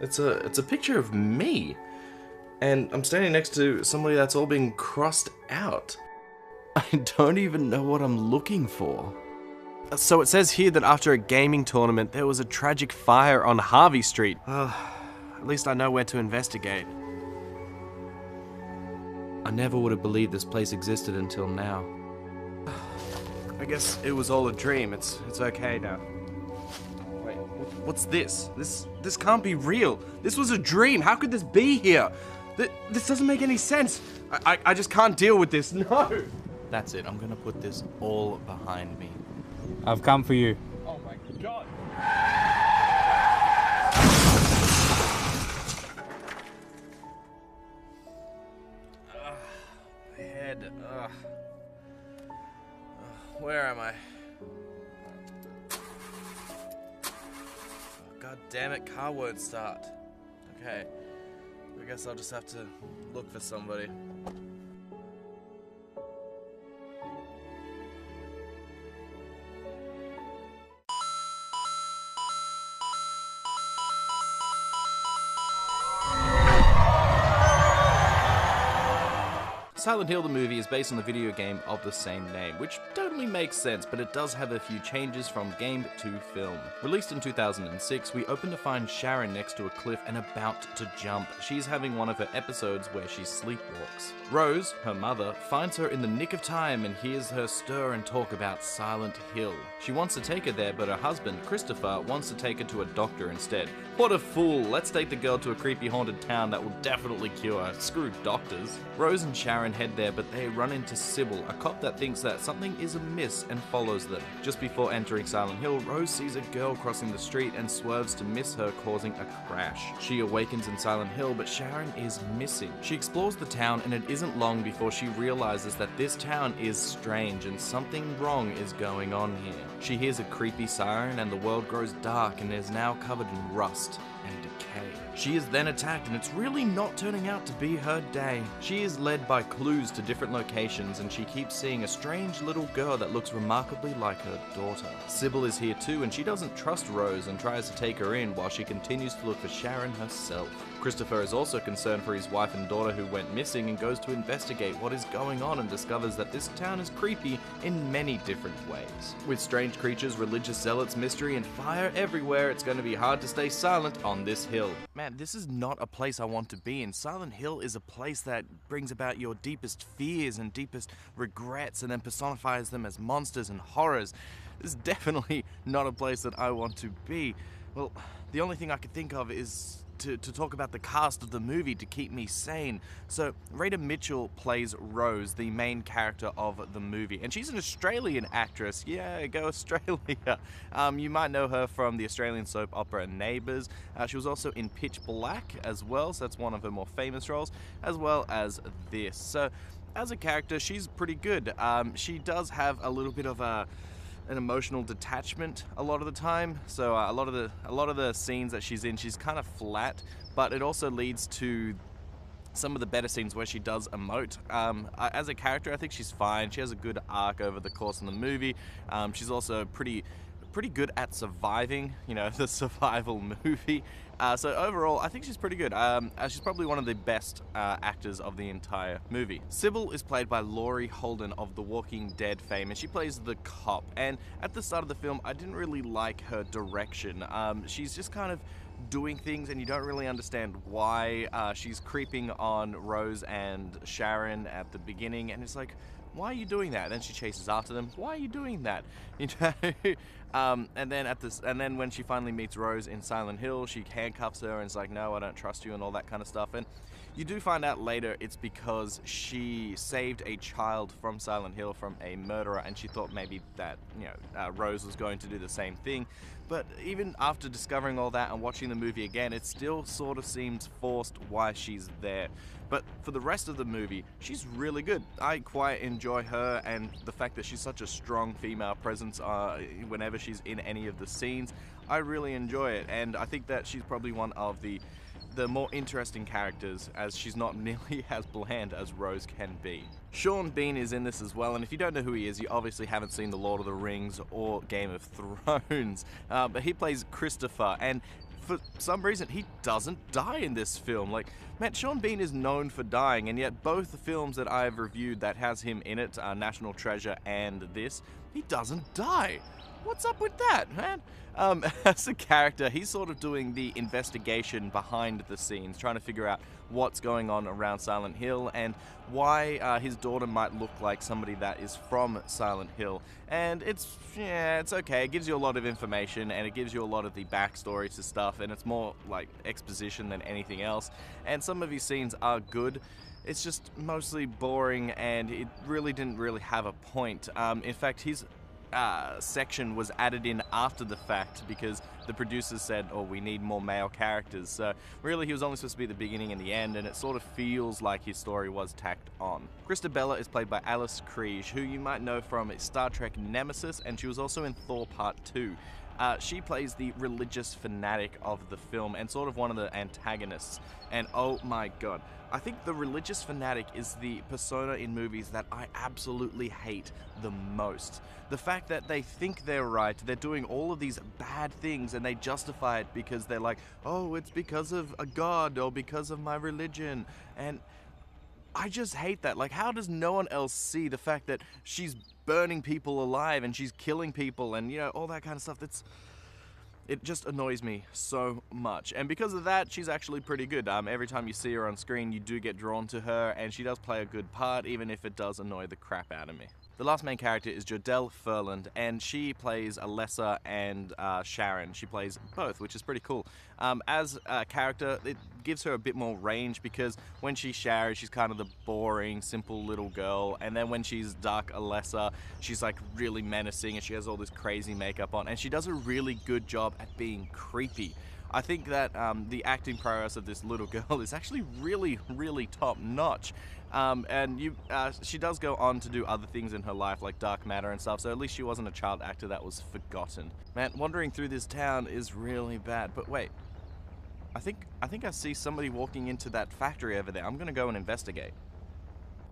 It's a picture of me. And I'm standing next to somebody that's all been crossed out. I don't even know what I'm looking for. So it says here that after a gaming tournament, there was a tragic fire on Harvey Street. At least I know where to investigate. I never would have believed this place existed until now. I guess it was all a dream. It's okay now. Wait, what's this? This can't be real. This was a dream. How could this be here? This doesn't make any sense. I just can't deal with this. No. That's it. I'm gonna put this all behind me. I've come for you. Oh my god. My head. Where am I? God damn it, car won't start. Okay. I guess I'll just have to look for somebody. Silent Hill the movie is based on the video game of the same name, which totally makes sense, but it does have a few changes from game to film. Released in 2006, we open to find Sharon next to a cliff and about to jump. She's having one of her episodes where she sleepwalks. Rose, her mother, finds her in the nick of time and hears her stir and talk about Silent Hill. She wants to take her there, but her husband, Christopher, wants to take her to a doctor instead. What a fool! Let's take the girl to a creepy haunted town that will definitely cure her. Screw doctors. Rose and Sharon head there, but they run into Sybil, a cop that thinks that something is amiss and follows them. Just before entering Silent Hill, Rose sees a girl crossing the street and swerves to miss her, causing a crash. She awakens in Silent Hill, but Sharon is missing. She explores the town, and it isn't long before she realizes that this town is strange and something wrong is going on here. She hears a creepy siren, and the world grows dark and is now covered in rust and decay. She is then attacked, and it's really not turning out to be her day. She is led by clues to different locations, and she keeps seeing a strange little girl that looks remarkably like her daughter. Sybil is here too, and she doesn't trust Rose and tries to take her in while she continues to look for Sharon herself. Christopher is also concerned for his wife and daughter who went missing and goes to investigate what is going on and discovers that this town is creepy in many different ways. With strange creatures, religious zealots, mystery, and fire everywhere, it's going to be hard to stay silent on this hill. Man, this is not a place I want to be in. Silent Hill is a place that brings about your deepest fears and deepest regrets and then personifies them as monsters and horrors. This is definitely not a place that I want to be. Well, the only thing I could think of is to talk about the cast of the movie to keep me sane. So, Rahda Mitchell plays Rose, the main character of the movie, and she's an Australian actress. Yeah, go Australia. You might know her from the Australian soap opera Neighbours. She was also in Pitch Black as well, so that's one of her more famous roles, as well as this. So, as a character, she's pretty good. She does have a little bit of an emotional detachment a lot of the time, so a lot of the scenes that she's in, she's kind of flat, but it also leads to some of the better scenes where she does emote. As a character, I think she's fine. She has a good arc over the course of the movie. She's also pretty good at surviving, you know, the survival movie. So overall, I think she's pretty good. She's probably one of the best actors of the entire movie. Sybil is played by Laurie Holden of The Walking Dead fame, and she plays the cop. And at the start of the film, I didn't really like her direction. She's just kind of doing things and you don't really understand why. She's creeping on Rose and Sharon at the beginning, and it's like, why are you doing that? And then she chases after them. Why are you doing that? You know. And then when she finally meets Rose in Silent Hill, she handcuffs her and is like, "No, I don't trust you," and all that kind of stuff. And you do find out later it's because she saved a child from Silent Hill from a murderer, and she thought maybe that, you know, Rose was going to do the same thing. But even after discovering all that and watching the movie again, it still sort of seems forced why she's there. But for the rest of the movie, she's really good. I quite enjoy her, and the fact that she's such a strong female presence whenever she's in any of the scenes. I really enjoy it, and I think that she's probably one of the more interesting characters, as she's not nearly as bland as Rose can be. Sean Bean is in this as well, and if you don't know who he is, you obviously haven't seen The Lord of the Rings or Game of Thrones. But he plays Christopher, and for some reason, he doesn't die in this film. Like, man, Sean Bean is known for dying, and yet both the films that I've reviewed that has him in it, National Treasure and this, he doesn't die. What's up with that, man? As a character, he's sort of doing the investigation behind the scenes, trying to figure out what's going on around Silent Hill and why his daughter might look like somebody that is from Silent Hill. And it's okay. It gives you a lot of information and it gives you a lot of the backstory to stuff, and it's more like exposition than anything else. And some of his scenes are good. It's just mostly boring, and it really didn't have a point. In fact, his section was added in after the fact because the producers said, oh, we need more male characters. So really he was only supposed to be the beginning and the end, and it sort of feels like his story was tacked on. Christabella is played by Alice Krige, who you might know from Star Trek Nemesis, and she was also in Thor Part 2. She plays the religious fanatic of the film and sort of one of the antagonists. And oh my god, I think the religious fanatic is the persona in movies that I absolutely hate the most. The fact that they think they're right, they're doing all of these bad things and they justify it because they're like, oh, it's because of a god or because of my religion. And I just hate that. Like, how does no one else see the fact that she's burning people alive and she's killing people and, you know, all that kind of stuff? It just annoys me so much. And because of that, she's actually pretty good. Every time you see her on screen, you do get drawn to her, and she does play a good part, even if it does annoy the crap out of me. The last main character is Jodelle Ferland, and she plays Alessa and Sharon. She plays both, which is pretty cool. As a character, it gives her a bit more range because when she's Sharon, she's kind of the boring, simple little girl, and then when she's Dark Alessa, she's like really menacing and she has all this crazy makeup on, and she does a really good job at being creepy. I think that the acting prowess of this little girl is actually really top notch. She does go on to do other things in her life like Dark Matter and stuff, so at least she wasn't a child actor that was forgotten. Man, wandering through this town is really bad, but wait. I think I see somebody walking into that factory over there. I'm gonna go and investigate.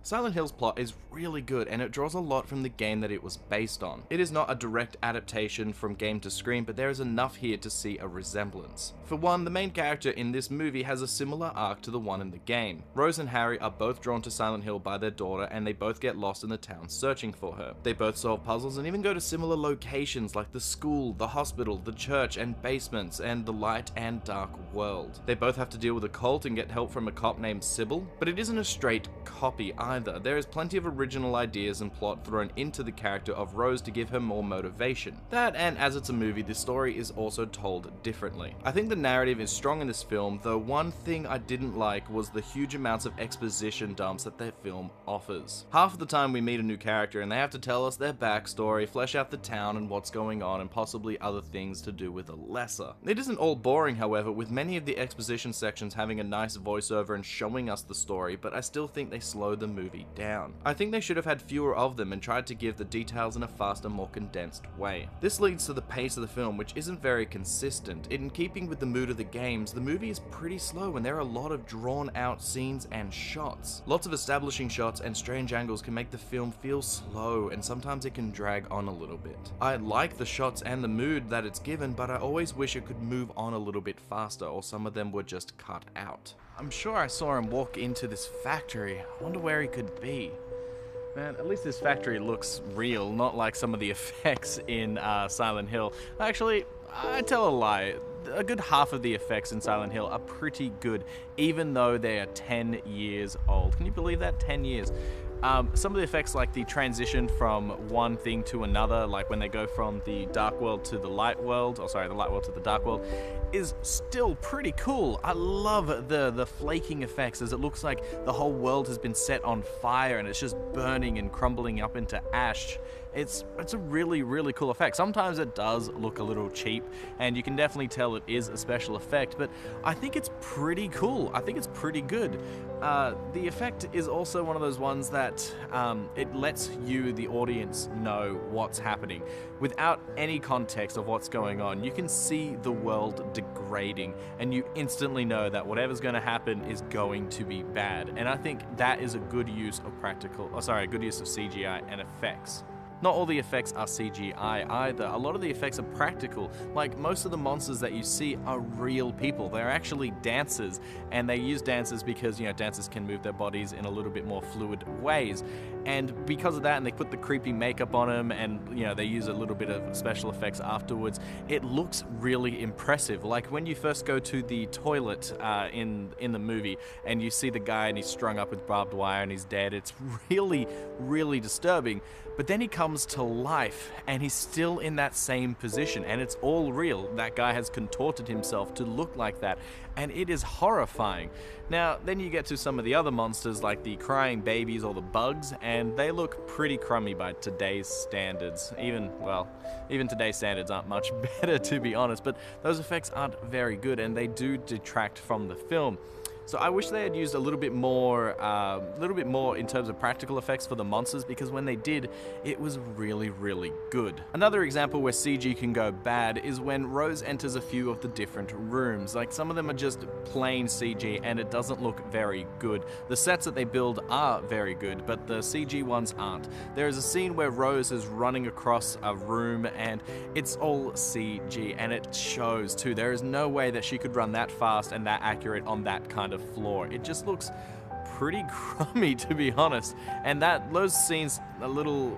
Silent Hill's plot is really good, and it draws a lot from the game that it was based on. It is not a direct adaptation from game to screen, but there is enough here to see a resemblance. For one, the main character in this movie has a similar arc to the one in the game. Rose and Harry are both drawn to Silent Hill by their daughter, and they both get lost in the town searching for her. They both solve puzzles and even go to similar locations like the school, the hospital, the church, and basements, and the light and dark world. They both have to deal with a cult and get help from a cop named Sybil, but it isn't a straight copy either. There is plenty of original ideas and plot thrown into the character of Rose to give her more motivation. That, and as it's a movie, the story is also told differently. I think the narrative is strong in this film, though one thing I didn't like was the huge amounts of exposition dumps that the film offers. Half of the time we meet a new character and they have to tell us their backstory, flesh out the town and what's going on, and possibly other things to do with Alessa. It isn't all boring, however, with many of the exposition sections having a nice voiceover and showing us the story, but I still think they slow the movie down. I think they should have had fewer of them and tried to give the details in a faster, more condensed way. This leads to the pace of the film, which isn't very consistent. In keeping with the mood of the games, the movie is pretty slow and there are a lot of drawn out scenes and shots. Lots of establishing shots and strange angles can make the film feel slow, and sometimes it can drag on a little bit. I like the shots and the mood that it's given, but I always wish it could move on a little bit faster, or some of them were just cut out. I'm sure I saw him walk into this factory. I wonder where he could be. Man, at least this factory looks real, not like some of the effects in Silent Hill. Actually, I tell a lie. A good half of the effects in Silent Hill are pretty good, even though they are 10 years old. Can you believe that? 10 years. Some of the effects, like the transition from one thing to another, like when they go from the dark world to the light world, the light world to the dark world, is still pretty cool. I love the flaking effects, as it looks like the whole world has been set on fire and it's just burning and crumbling up into ash. It's a really cool effect. Sometimes it does look a little cheap, and you can definitely tell it is a special effect, but I think it's pretty cool. I think it's pretty good. The effect is also one of those ones that it lets you, the audience, know what's happening. Without any context of what's going on, you can see the world degrading, and you instantly know that whatever's going to happen is going to be bad. And I think that is a good use of good use of CGI and effects. Not all the effects are CGI either. A lot of the effects are practical. Like, most of the monsters that you see are real people. They're actually dancers, and they use dancers because, you know, dancers can move their bodies in a little bit more fluid ways. And because of that, and they put the creepy makeup on them, and, you know, they use a little bit of special effects afterwards, it looks really impressive. Like, when you first go to the toilet in the movie, and you see the guy and he's strung up with barbed wire and he's dead, it's really, really disturbing. But then he comes to life, and he's still in that same position, and it's all real. That guy has contorted himself to look like that, and it is horrifying. Now, then you get to some of the other monsters, like the crying babies or the bugs, and they look pretty crummy by today's standards. Even today's standards aren't much better, to be honest, but those effects aren't very good, and they do detract from the film. So I wish they had used a little bit more in terms of practical effects for the monsters, because when they did, it was really, really good. Another example where CG can go bad is when Rose enters a few of the different rooms. Like, some of them are just plain CG and it doesn't look very good. The sets that they build are very good, but the CG ones aren't. There is a scene where Rose is running across a room and it's all CG, and it shows too. There is no way that she could run that fast and that accurate on that kind of floor. It just looks pretty crummy, to be honest, and those scenes a little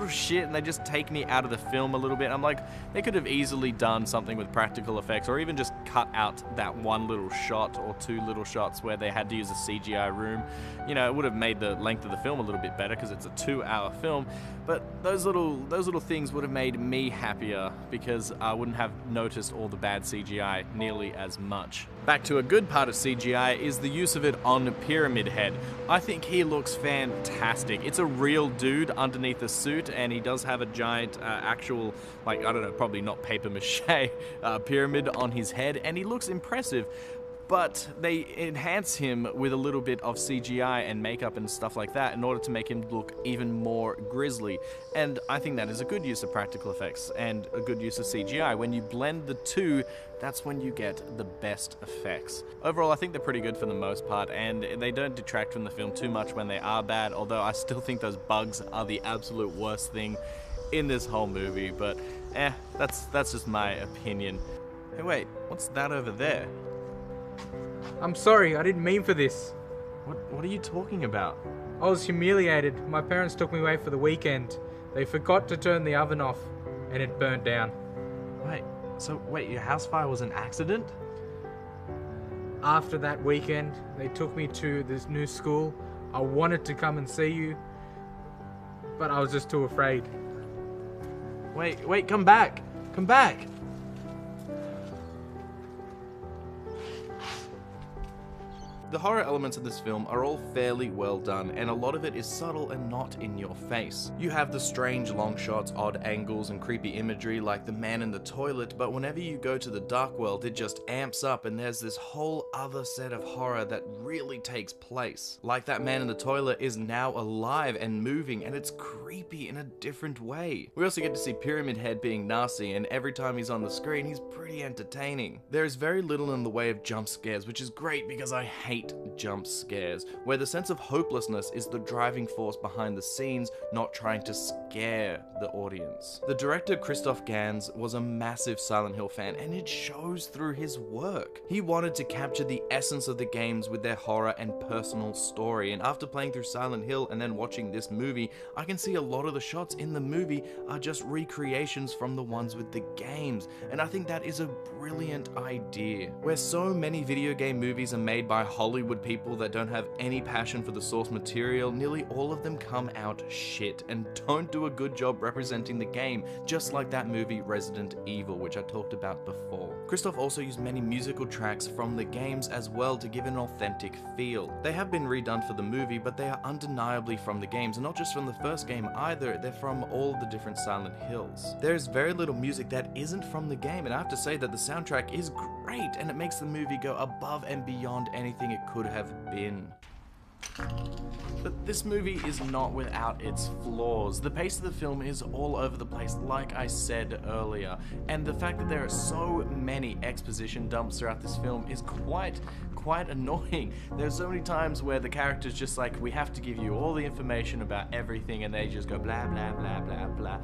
shit, and they just take me out of the film a little bit. I'm like, they could have easily done something with practical effects, or even just cut out that one little shot or two little shots where they had to use a CGI room. You know, it would have made the length of the film a little bit better because it's a 2-hour film, but those little things would have made me happier, because I wouldn't have noticed all the bad CGI nearly as much. Back to a good part of CGI is the use of it on Pyramid Head. I think he looks fantastic. It's a real dude underneath the suit, and he does have a giant actual, like, I don't know, probably not paper mache pyramid on his head, and he looks impressive. But they enhance him with a little bit of CGI and makeup and stuff like that in order to make him look even more grisly. And I think that is a good use of practical effects and a good use of CGI. When you blend the two, that's when you get the best effects. Overall, I think they're pretty good for the most part, and they don't detract from the film too much when they are bad, although I still think those bugs are the absolute worst thing in this whole movie. But that's just my opinion. Hey, wait, what's that over there? I'm sorry, I didn't mean for this. What are you talking about? I was humiliated. My parents took me away for the weekend. They forgot to turn the oven off, and it burnt down. Wait, your house fire was an accident? After that weekend, they took me to this new school. I wanted to come and see you, but I was just too afraid. Wait, come back! Come back! The horror elements of this film are all fairly well done, and a lot of it is subtle and not in your face. You have the strange long shots, odd angles, and creepy imagery like the man in the toilet, but whenever you go to the dark world, it just amps up and there's this whole other set of horror that really takes place. Like, that man in the toilet is now alive and moving, and it's creepy in a different way. We also get to see Pyramid Head being nasty, and every time he's on the screen, he's pretty entertaining. There is very little in the way of jump scares, which is great because I hate jump scares, where the sense of hopelessness is the driving force behind the scenes, not trying to scare the audience. The director, Christophe Gans, was a massive Silent Hill fan, and it shows through his work. He wanted to capture the essence of the games with their horror and personal story, and after playing through Silent Hill and then watching this movie, I can see a lot of the shots in the movie are just recreations from the ones with the games, and I think that is a brilliant idea. Where so many video game movies are made by Hollywood people that don't have any passion for the source material, nearly all of them come out shit and don't do a good job representing the game, just like that movie Resident Evil, which I talked about before. Christophe also used many musical tracks from the games as well to give an authentic feel. They have been redone for the movie, but they are undeniably from the games, and not just from the first game either, they're from all the different Silent Hills. There is very little music that isn't from the game, and I have to say that the soundtrack is great, and it makes the movie go above and beyond anything it could have been. But this movie is not without its flaws. The pace of the film is all over the place, like I said earlier, and the fact that there are so many exposition dumps throughout this film is quite annoying. There's so many times where the character's just like, we have to give you all the information about everything, and they just go blah blah blah blah blah.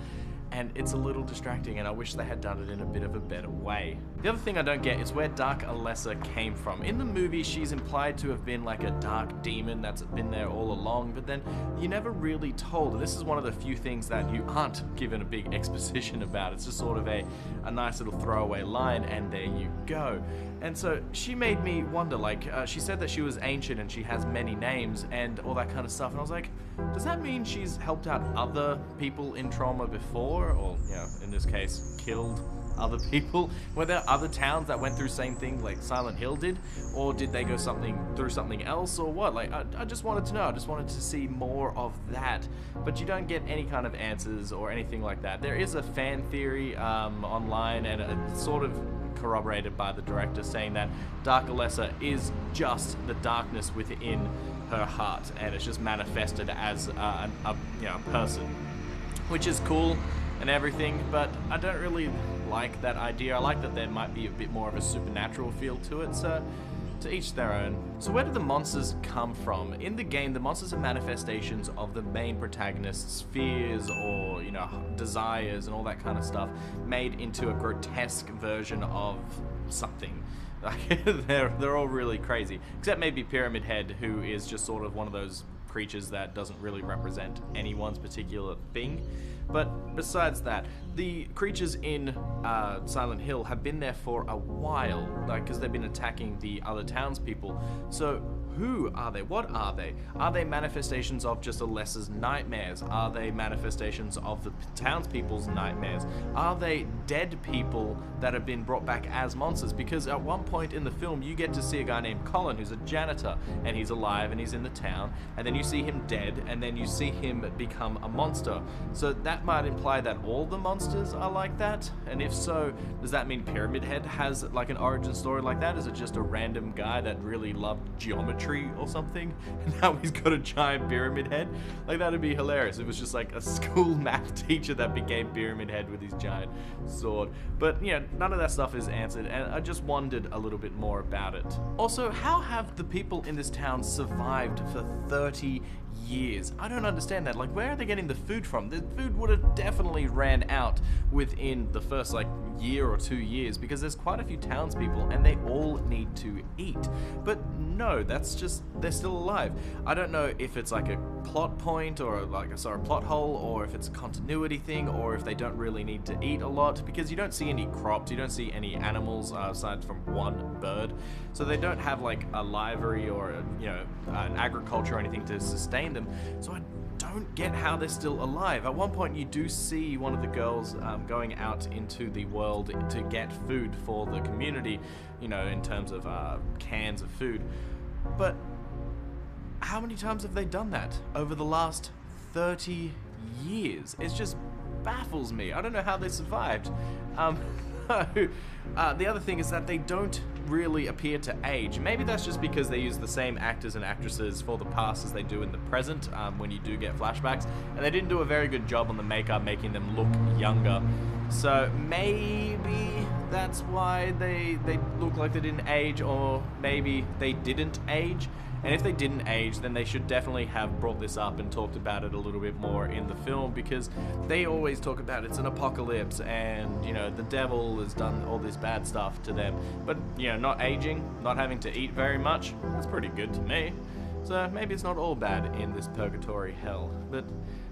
And it's a little distracting, and I wish they had done it in a bit of a better way. The other thing I don't get is where Dark Alessa came from. In the movie, she's implied to have been like a dark demon that's been there all along, but then you're never really told. This is one of the few things that you aren't given a big exposition about. It's just sort of a nice little throwaway line, and there you go. And so she made me wonder, like, she said that she was ancient and she has many names and all that kind of stuff, and I was like, does that mean she's helped out other people in trauma before? Or, you know, in this case, killed other people? Were there other towns that went through same thing like Silent Hill did? Or did they go through something else, or what? Like, I just wanted to know. I just wanted to see more of that. But you don't get any kind of answers or anything like that. There is a fan theory online, and it's sort of corroborated by the director, saying that Dark Alessa is just the darkness within her heart, and it's just manifested as a person, which is cool and everything, but I don't really like that idea. I like that there might be a bit more of a supernatural feel to it, so to each their own. So where do the monsters come from? In the game, the monsters are manifestations of the main protagonist's fears or, you know, desires and all that kind of stuff, made into a grotesque version of something. They're all really crazy, except maybe Pyramid Head, who is just sort of one of those creatures that doesn't really represent anyone's particular thing. But besides that, the creatures in Silent Hill have been there for a while, like, because they've been attacking the other townspeople. So who are they? What are they? Are they manifestations of just Alessa's nightmares? Are they manifestations of the townspeople's nightmares? Are they dead people that have been brought back as monsters? Because at one point in the film, you get to see a guy named Colin, who's a janitor, and he's alive and he's in the town, and then you see him dead, and then you see him become a monster. So that might imply that all the monsters are like that, and if so, does that mean Pyramid Head has like an origin story like that? Is it just a random guy that really loved geometry or something, and now he's got a giant pyramid head? Like, that'd be hilarious. It was just like a school math teacher that became Pyramid Head with his giant sword. But, you know, none of that stuff is answered, and I just wondered a little bit more about it. Also, how have the people in this town survived for 30 years? I don't understand that. Like, where are they getting the food from? The food would have definitely ran out within the first, like, year or 2 years, because there's quite a few townspeople and they all need to eat. But no, that's just, they're still alive. I don't know if it's like a plot point or like a plot hole, or if it's a continuity thing, or if they don't really need to eat a lot, because you don't see any crops, you don't see any animals aside from one bird, so they don't have like a livery or an agriculture or anything to sustain them. So I don't get how they're still alive. At one point you do see one of the girls going out into the world to get food for the community, you know, in terms of cans of food. But how many times have they done that over the last 30 years? It just baffles me. I don't know how they survived. The other thing is that they don't really appear to age. Maybe that's just because they use the same actors and actresses for the past as they do in the present, when you do get flashbacks, and they didn't do a very good job on the makeup making them look younger. So maybe that's why they look like they didn't age, or maybe they didn't age. And if they didn't age, then they should definitely have brought this up and talked about it a little bit more in the film, because they always talk about it's an apocalypse and, you know, the devil has done all this bad stuff to them. But, you know, not aging, not having to eat very much, that's pretty good to me. So maybe it's not all bad in this purgatory hell, but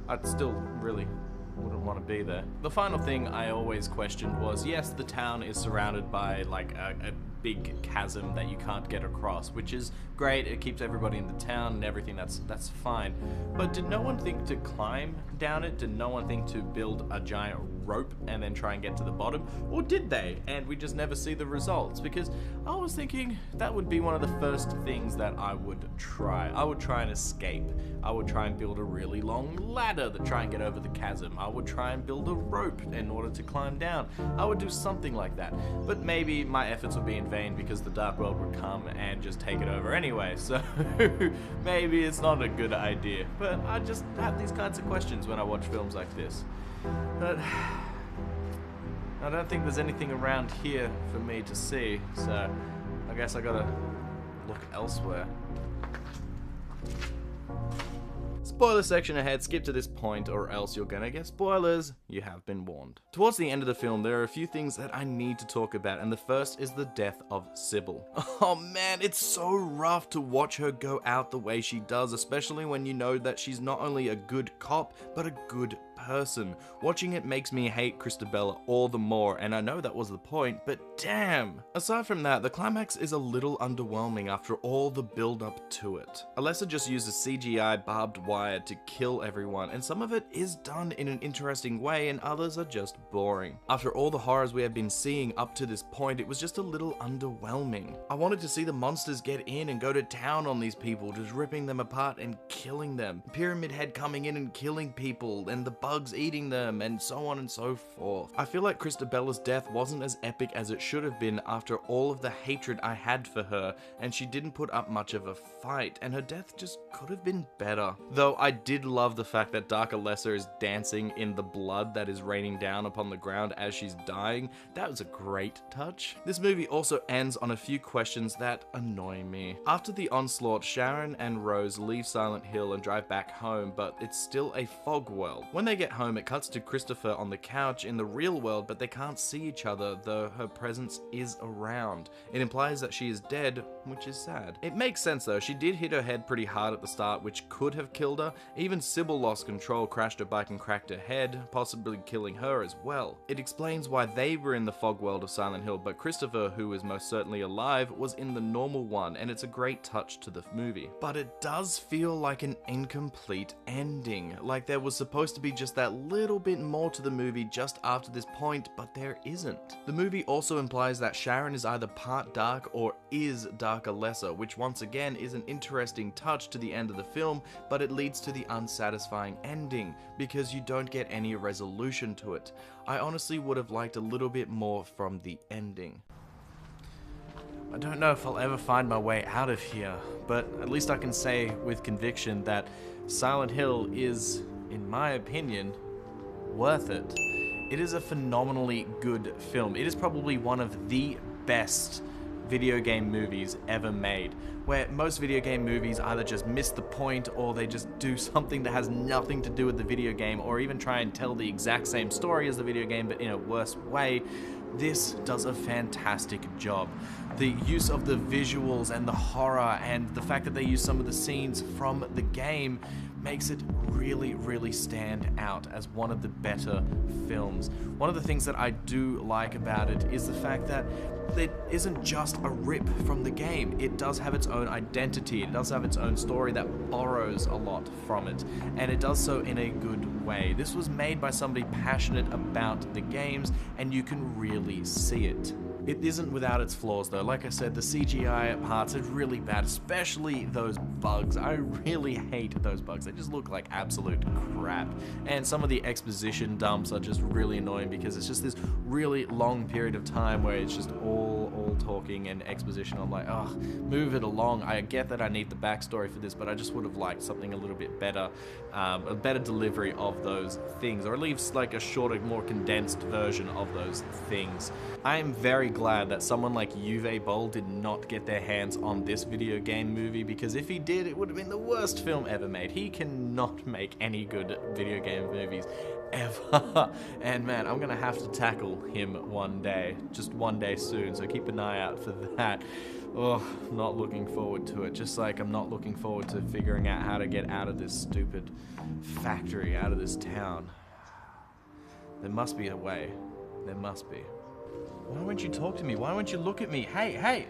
I'd still really wouldn't want to be there. The final thing I always questioned was, yes, the town is surrounded by like a big chasm that you can't get across, which is great. It keeps everybody in the town and everything. That's fine. But did no one think to climb down it? Did no one think to build a giant rope and then try and get to the bottom? Or did they? And we just never see the results? Because I was thinking that would be one of the first things that I would try. I would try and escape. I would try and build a really long ladder to try and get over the chasm. I would try and build a rope in order to climb down. I would do something like that. But maybe my efforts would be in vain because the Dark World would come and just take it over anyway, so maybe it's not a good idea. But I just have these kinds of questions when I watch films like this. But I don't think there's anything around here for me to see, so I guess I gotta look elsewhere. Spoiler section ahead, skip to this point or else you're gonna get spoilers. You have been warned. Towards the end of the film, there are a few things that I need to talk about, and the first is the death of Sybil. Oh man, it's so rough to watch her go out the way she does, especially when you know that she's not only a good cop, but a good person. Watching it makes me hate Christabella all the more, and I know that was the point, but damn! Aside from that, the climax is a little underwhelming after all the build up to it. Alessa just uses CGI barbed wire to kill everyone, and some of it is done in an interesting way and others are just boring. After all the horrors we have been seeing up to this point, it was just a little underwhelming. I wanted to see the monsters get in and go to town on these people, just ripping them apart and killing them. Pyramid Head coming in and killing people, and the bugs eating them, and so on and so forth. I feel like Christabella's death wasn't as epic as it should have been after all of the hatred I had for her, and she didn't put up much of a fight, and her death just could have been better. Though I did love the fact that Dark Alessa is dancing in the blood that is raining down upon the ground as she's dying. That was a great touch. This movie also ends on a few questions that annoy me. After the onslaught, Sharon and Rose leave Silent Hill and drive back home, but it's still a fog world. When they get home, it cuts to Christopher on the couch in the real world, but they can't see each other, though her presence is around. It implies that she is dead, which is sad. It makes sense though, she did hit her head pretty hard at the start, which could have killed her. Even Sybil lost control, crashed her bike and cracked her head, possibly killing her as well. It explains why they were in the fog world of Silent Hill, but Christopher, who is most certainly alive, was in the normal one, and it's a great touch to the movie. But it does feel like an incomplete ending, like there was supposed to be just that little bit more to the movie just after this point, but there isn't. The movie also implies that Sharon is either part dark or is Dark Alessa, which once again is an interesting touch to the end of the film, but it leads to the unsatisfying ending, because you don't get any resolution to it. I honestly would have liked a little bit more from the ending. I don't know if I'll ever find my way out of here, but at least I can say with conviction that Silent Hill is, in my opinion, worth it. It is a phenomenally good film. It is probably one of the best video game movies ever made, where most video game movies either just miss the point or they just do something that has nothing to do with the video game, or even try and tell the exact same story as the video game but in a worse way. This does a fantastic job. The use of the visuals and the horror and the fact that they use some of the scenes from the game makes it really stand out as one of the better films. One of the things that I do like about it is the fact that it isn't just a rip from the game. It does have its own identity, it does have its own story that borrows a lot from it, and it does so in a good way. This was made by somebody passionate about the games, and you can really see it. It isn't without its flaws though. Like I said, the CGI parts are really bad, especially those bugs. I really hate those bugs. They just look like absolute crap. And some of the exposition dumps are just really annoying because it's just this really long period of time where it's just all talking and exposition. I'm like, oh, move it along. I get that I need the backstory for this, but I just would have liked something a little bit better, a better delivery of those things, or at least like a shorter, more condensed version of those things. I am very glad that someone like Uwe Boll did not get their hands on this video game movie, because if he did, it would have been the worst film ever made. He cannot make any good video game movies ever. And man, I'm gonna have to tackle him one day, just one day soon, so keep an eye out for that. Oh, not looking forward to it, just like I'm not looking forward to figuring out how to get out of this stupid factory, out of this town. There must be a way. There must be. Why won't you talk to me? Why won't you look at me? Hey!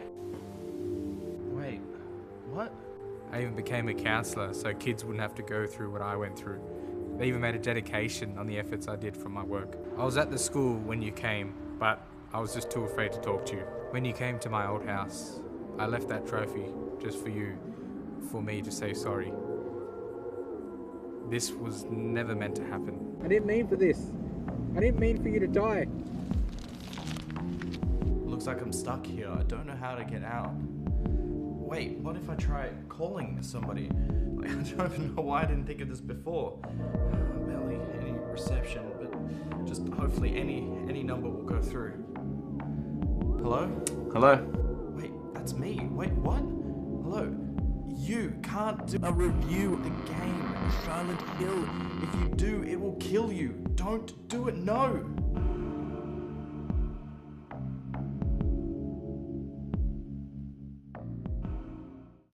Wait, what? I even became a counselor so kids wouldn't have to go through what I went through. They even made a dedication on the efforts I did from my work. I was at the school when you came, but I was just too afraid to talk to you. When you came to my old house, I left that trophy just for you, for me to say sorry. This was never meant to happen. I didn't mean for this. I didn't mean for you to die. Looks looks like I'm stuck here. I don't know how to get out. Wait, what if I try calling somebody? Like, I don't even know why I didn't think of this before. Barely any reception, but just hopefully any number will go through. Hello? Hello? Wait, that's me. Wait, what? Hello? You can't do a review of the game, Silent Hill. If you do, it will kill you. Don't do it, no!